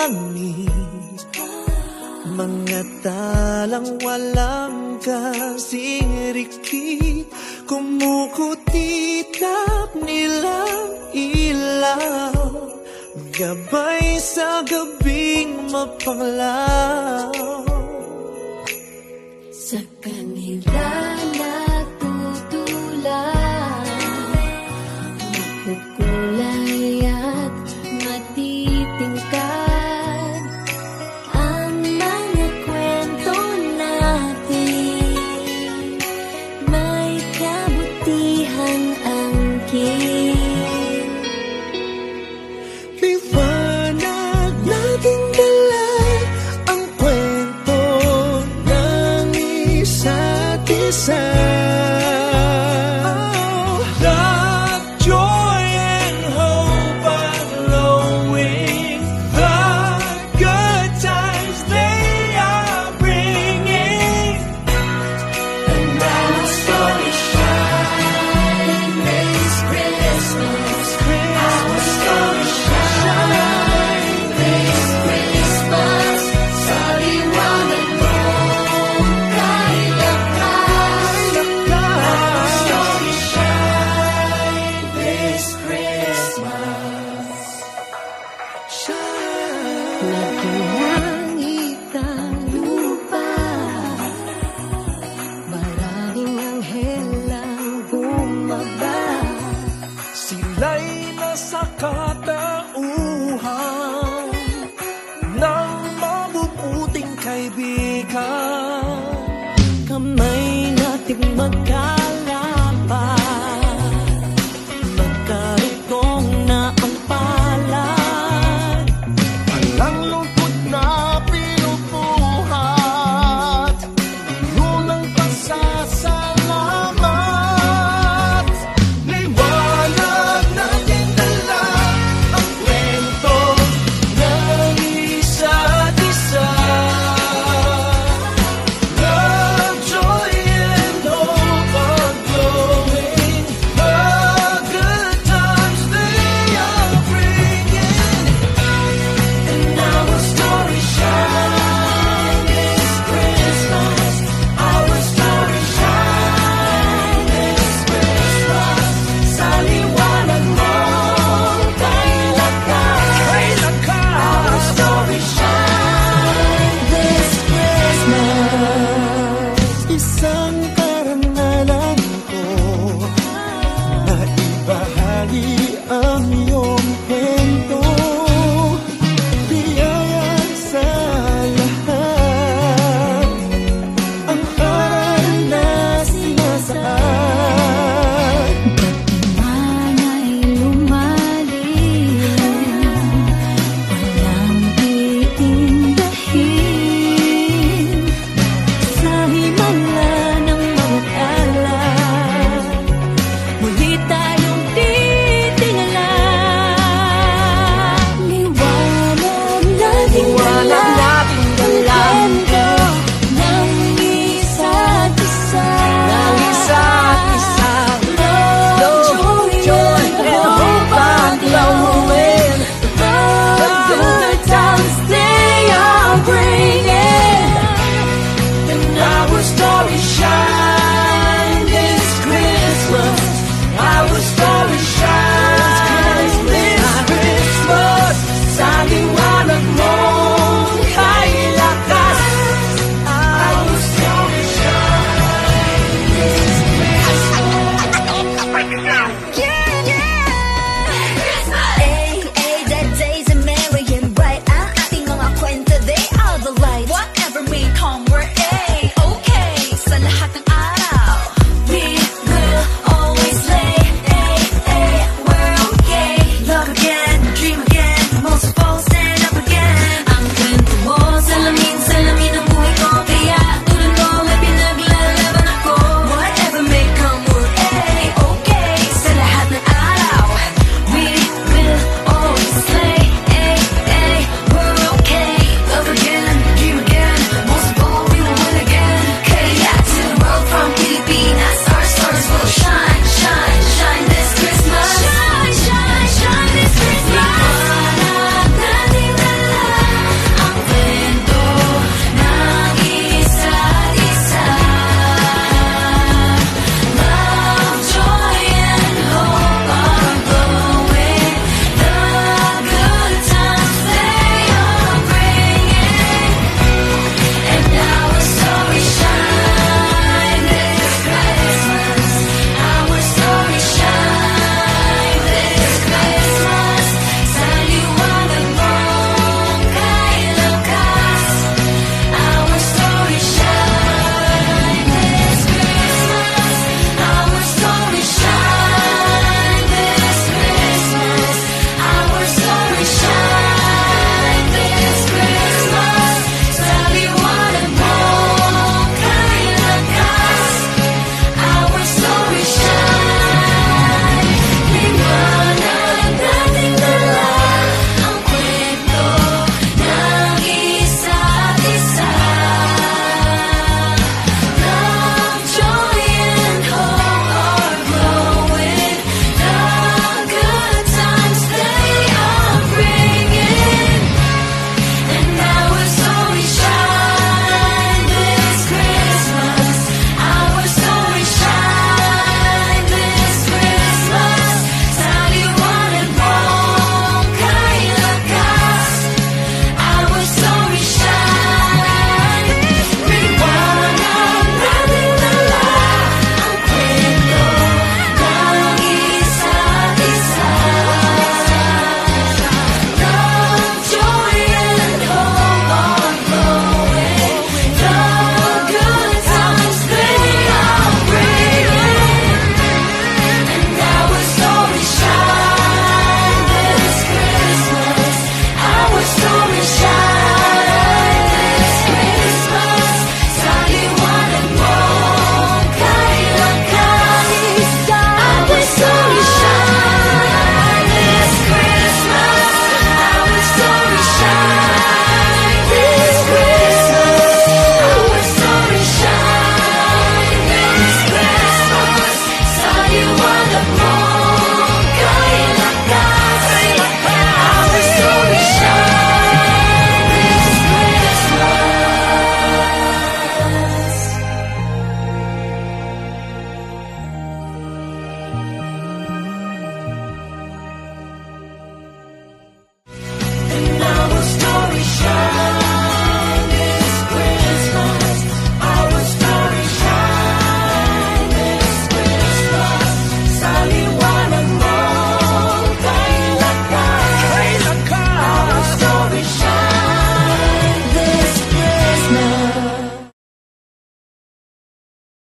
langit, mga talang walang kasing rikit, kumukutitap nilang ilaw, gabay sa gabing mapanglaw. Sa kanila natutulan, makukulay at matitingkad ang mga kwento natin, may kabutihang angkin. Liwanag nating dala ang kwento ng isa't isa. Love, joy, and hope are flowing. The good times they are bringing. And now our story shine this Christmas. Our story shine this Christmas. Sa liwanag mo kahit lakas. Our story shine this Christmas. Nagkulangit ang lupa, maraming anghel ang bumaba. Sila'y nasa katauhan ng mabubuting kaibigan. Kamay natin magka